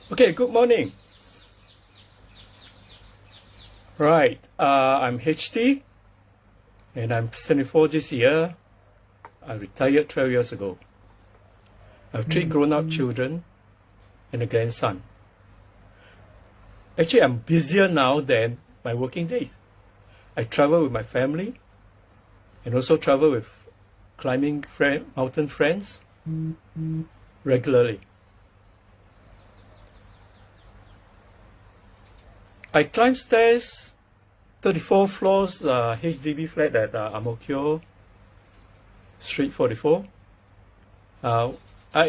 Okay, good morning. Right, I'm HT and I'm 74 this year. I retired 12 years ago. I have 3 grown-up children and a grandson. Actually, I'm busier now than my working days. I travel with my family and also travel with climbing mountain friends regularly. I climb stairs, 34 floors, HDB flat at Ang Mo Kio, Street 44.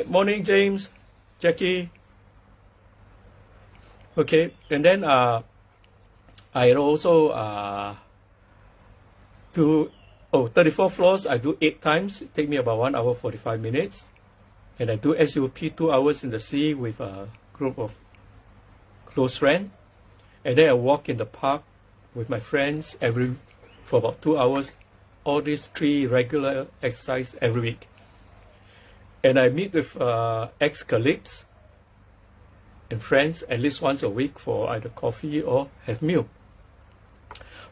Morning, James, Jackie. Okay, and then I also do 34 floors. I do 8 times. It takes me about 1 hour 45 minutes, and I do SUP 2 hours in the sea with a group of close friends. And then I walk in the park with my friends for about 2 hours. All these 3 regular exercise every week. And I meet with ex-colleagues and friends at least once a week for either coffee or have meal.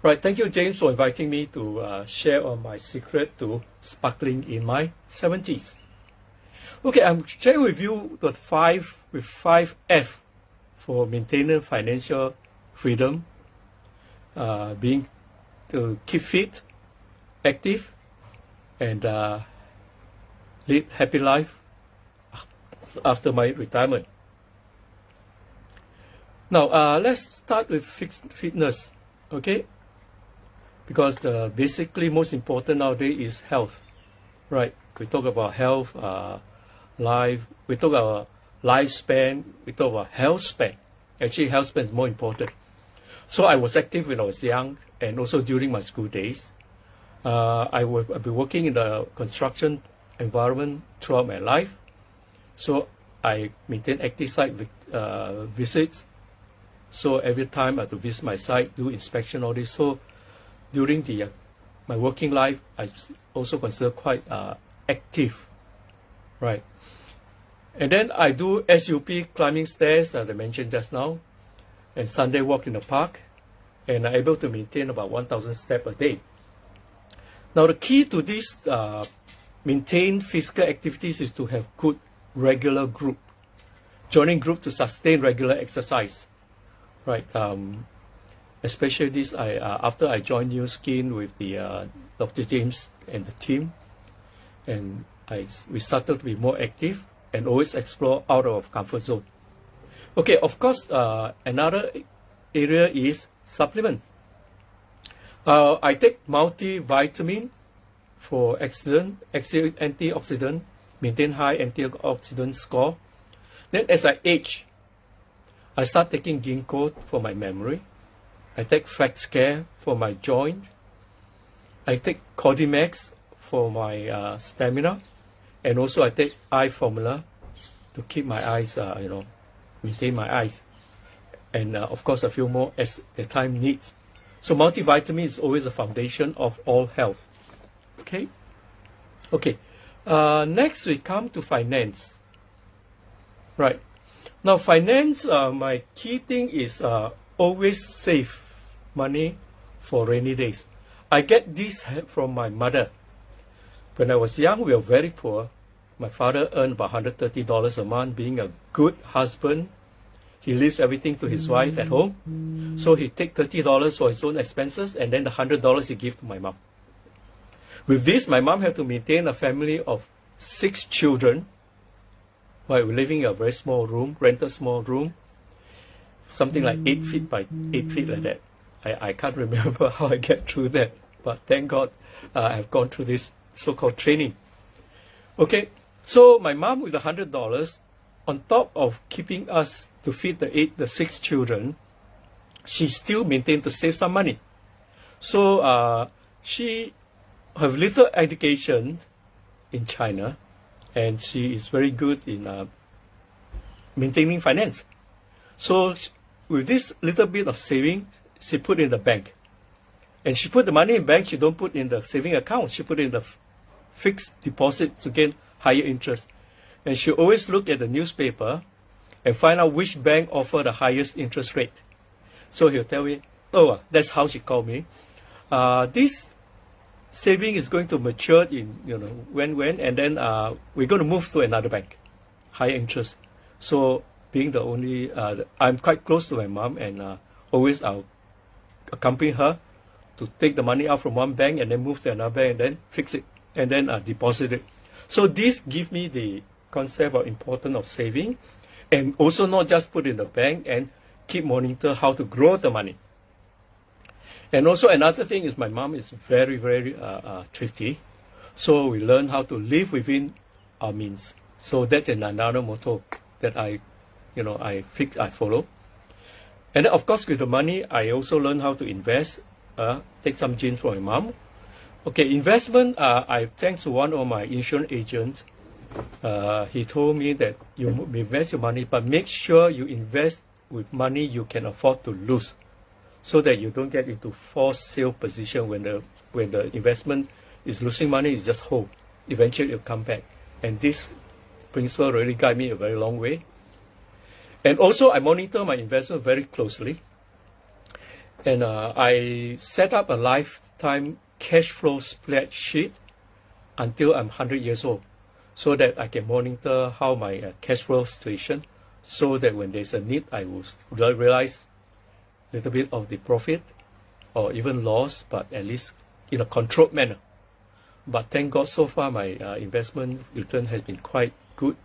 Right, thank you, James, for inviting me to share on my secret to sparkling in my 70s. Okay, I'm sharing with you the 5 F for maintaining financial freedom, being to keep fit, active, and lead happy life after my retirement. Now, let's start with fitness, okay? Because the basically most important nowadays is health, right? We talk about health, life, we talk about lifespan, we talk about health span. Actually, health span is more important. So I was active when I was young and also during my school days. I've been working in the construction environment throughout my life. So I maintain active site visits. So every time I have to visit my site, do inspection, all this. So during my working life, I also consider quite active, right? And then I do SUP, climbing stairs, as I mentioned just now, and Sunday walk in the park, and I'm able to maintain about 1,000 steps a day. Now, the key to this maintain physical activities is to have good regular group, joining group to sustain regular exercise, right? Especially this, after I joined New Skin with the Dr. James and the team, and we started to be more active and always explore out of comfort zone. Okay, of course, another area is supplement. I take multivitamin for antioxidant, maintain high antioxidant score. Then as I age, I start taking ginkgo for my memory. I take flax care for my joint. I take Codimax for my stamina. And also I take eye formula to keep my eyes, maintain my eyes. And of course, a few more as the time needs. So multivitamin is always a foundation of all health. Okay. Next we come to finance. Right. Now finance, my key thing is always save money for rainy days. I get this from my mother. When I was young, we were very poor. My father earned about $130 a month, being a good husband. He leaves everything to his wife at home. So he takes $30 for his own expenses, and then the $100 he gives to my mom. With this, my mom had to maintain a family of 6 children. While we're living in a very small room, rented small room, something like 8 feet by 8 feet like that. I can't remember how I get through that, but thank God I've gone through this so-called training. Okay, so my mom with $100, on top of keeping us to feed the 6 children, she still maintained to save some money. So she have little education in China, and she is very good in maintaining finance. So with this little bit of saving, she put in the bank. And she put the money in bank, she don't put in the saving account. She put in the fixed deposit to gain higher interest. And she always look at the newspaper and find out which bank offer the highest interest rate. So he'll tell me, oh, that's how she called me. This saving is going to mature in, when, and then we're going to move to another bank, higher interest. So being the only, I'm quite close to my mom, and always I'll accompany her to take the money out from one bank and then move to another bank and then fix it and then deposit it. So this gives me the concept of importance of saving, and also not just put in the bank and keep monitor how to grow the money. And also another thing is my mom is very, very thrifty. So we learn how to live within our means. So that's another motto that I follow. And then of course with the money, I also learn how to invest, take some genes from my mom. Okay, investment, I thanks to one of my insurance agents. He told me that you invest your money, but make sure you invest with money you can afford to lose, so that you don't get into forced sale position when the investment is losing money. It's just hold. Eventually it'll come back. And this principle really guided me a very long way. And also I monitor my investment very closely. And I set up a lifetime cash flow spreadsheet until I'm 100 years old, so that I can monitor how my cash flow situation, so that when there's a need, I will realize a little bit of the profit or even loss, but at least in a controlled manner. But thank God, so far my investment return has been quite good,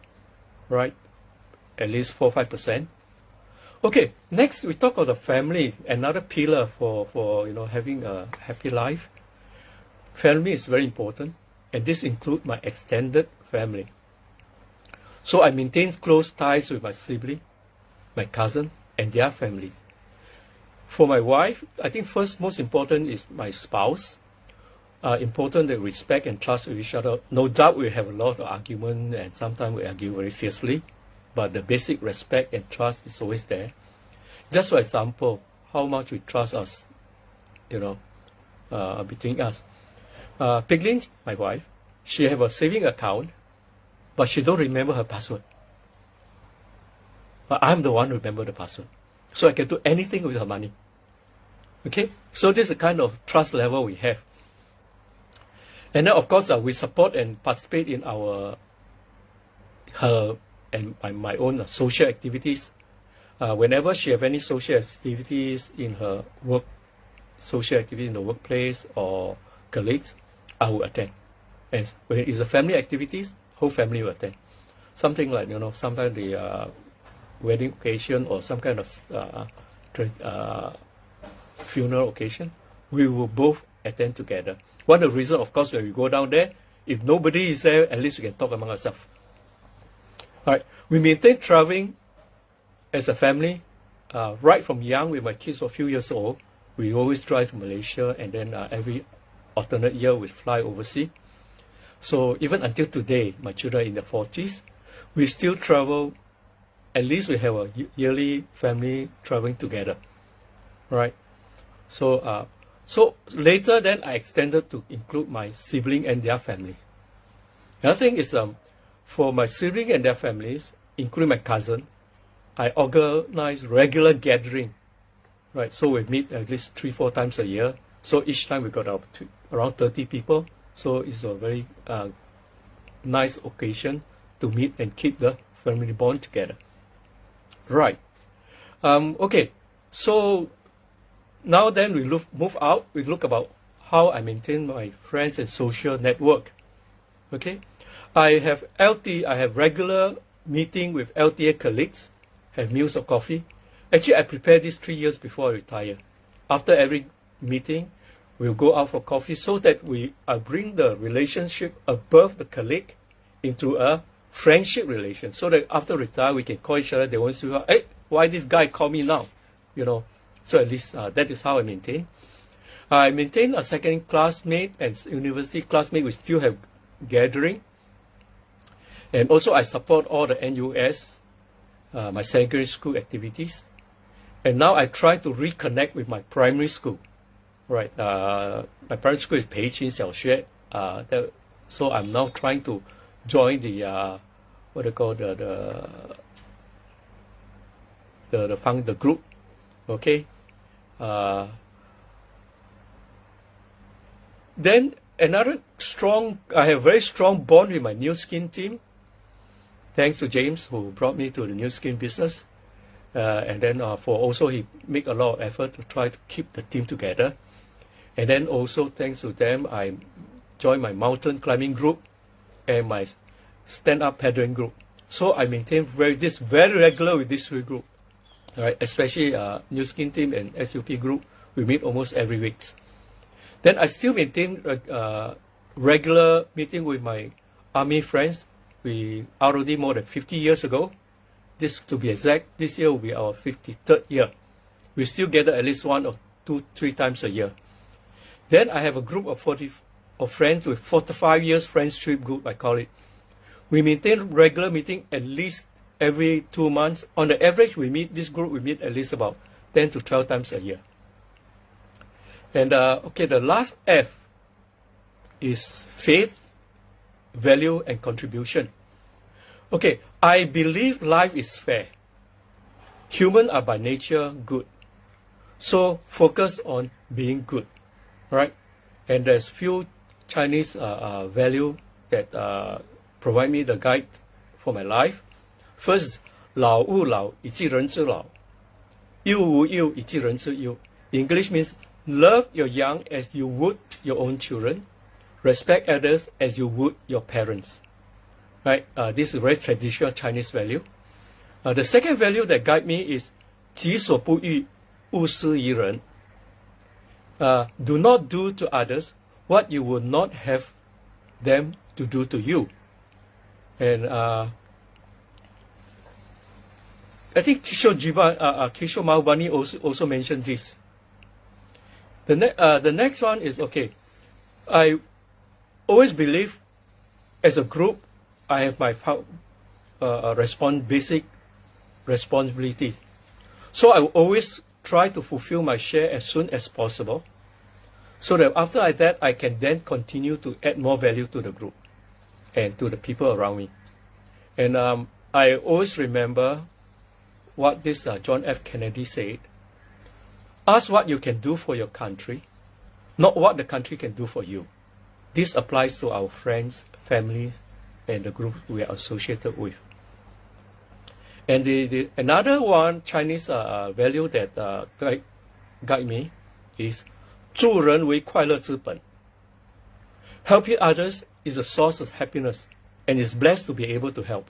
right? At least 4-5%. Okay, next we talk about the family, another pillar for having a happy life. Family is very important, and this includes my extended family. So I maintain close ties with my sibling, my cousin, and their families. For my wife, I think most important is my spouse. Important that respect and trust with each other. No doubt we have a lot of argument, and sometimes we argue very fiercely, but the basic respect and trust is always there. Just for example, how much we trust us, between us. Piglin, my wife, she have a saving account, but she don't remember her password. But I'm the one who remember the password. So I can do anything with her money. Okay? So this is the kind of trust level we have. And then of course we support and participate in her and my own social activities. Whenever she have any social activities in her work, social activity in the workplace or colleagues, I will attend. And when it's a family activities, whole family will attend. Something like, sometimes the wedding occasion or some kind of funeral occasion, we will both attend together. One of the reasons, of course, when we go down there, if nobody is there, at least we can talk among ourselves. All right, we maintain traveling as a family. Right from young, with my kids were a few years old, we always drive to Malaysia, and then every alternate year we fly overseas. So even until today, my children are in their 40s, we still travel. At least we have a yearly family traveling together, right? So so later then I extended to include my sibling and their families. Another thing is for my sibling and their families, including my cousin, I organize regular gathering, right? So we meet at least 3-4 times a year. So each time we got around 30 people. So it's a very nice occasion to meet and keep the family bond together. Right. Okay. So now then we move out. We look about how I maintain my friends and social network. Okay. I have regular meeting with LTA colleagues, have meals of coffee. Actually, I prepared this 3 years before I retire. After every meeting, we'll go out for coffee, so that I bring the relationship above the colleague into a friendship relation, so that after retire we can call each other. They won't say, hey, why this guy call me now? So at least that is how I maintain. I maintain a second classmate and university classmate. We still have gathering. And also I support all the NUS, my secondary school activities. And now I try to reconnect with my primary school. Right, my primary school is Peichin Xiaoxue. So I'm now trying to join the what they call the the group. Okay. Then another I have very strong bond with my New Skin team. Thanks to James who brought me to the New Skin business. And then for also he make a lot of effort to try to keep the team together. And then also thanks to them, I joined my mountain climbing group and my stand-up paddling group. So I maintain very regular with these three groups. All right, especially New Skin team and SUP group, we meet almost every week. Then I still maintain regular meeting with my army friends. We ROD more than 50 years ago. This, to be exact, this year will be our 53rd year. We still gather at least 1 or 2, 3 times a year. Then I have a group of friends with 45 years friendship group, I call it. We maintain regular meeting at least every 2 months. On the average, this group we meet at least about 10 to 12 times a year. And okay, the last F is faith, value, and contribution. Okay, I believe life is fair. Humans are by nature good. So focus on being good, right? And there's few Chinese value that provide me the guide for my life. First is 老吾老以及人之老，幼吾幼以及人之幼. English means love your young as you would your own children. Respect others as you would your parents. Right? This is very traditional Chinese value. The second value that guide me is 己所不欲，勿施于人. Do not do to others what you would not have them to do to you. And I think Kishore Mahubani also mentioned this. The next one is, okay, I always believe as a group, I have my basic responsibility. So I will always try to fulfill my share as soon as possible, so that after that, I can then continue to add more value to the group and to the people around me. And I always remember what this John F. Kennedy said: ask what you can do for your country, not what the country can do for you. This applies to our friends, families, and the group we are associated with. And another one Chinese value that guide me is 助人为快乐之本. Helping others is a source of happiness, and it's blessed to be able to help.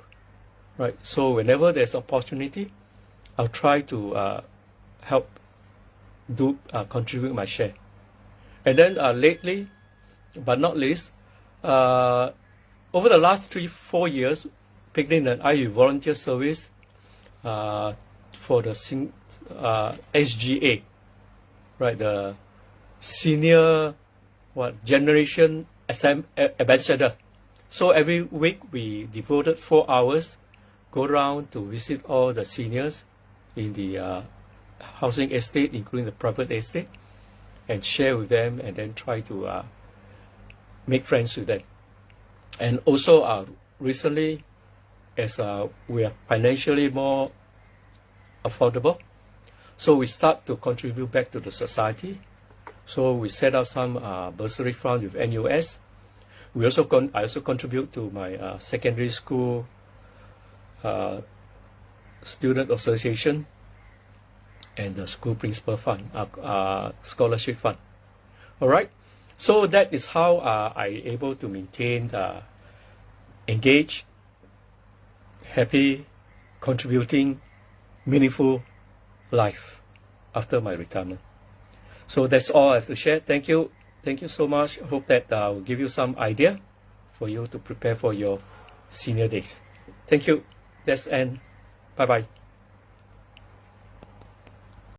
Right. So whenever there's opportunity, I'll try to help contribute my share. And then lately, but not least, over the last 3-4 years, Picnic and I volunteer service for the SGA, right? The senior generation ambassador. So every week we devoted 4 hours, go around to visit all the seniors in the housing estate, including the private estate, and share with them, and then try to make friends with them. And also recently, as we are financially more affordable, so we start to contribute back to the society. So we set up some bursary fund with NUS. I also contribute to my secondary school student association and the school principal fund, scholarship fund. All right. So that is how I able to maintain the engaged, happy, contributing, meaningful life after my retirement. So that's all I have to share. Thank you. Thank you so much. Hope that will give you some idea for you to prepare for your senior days. Thank you. That's end. Bye-bye.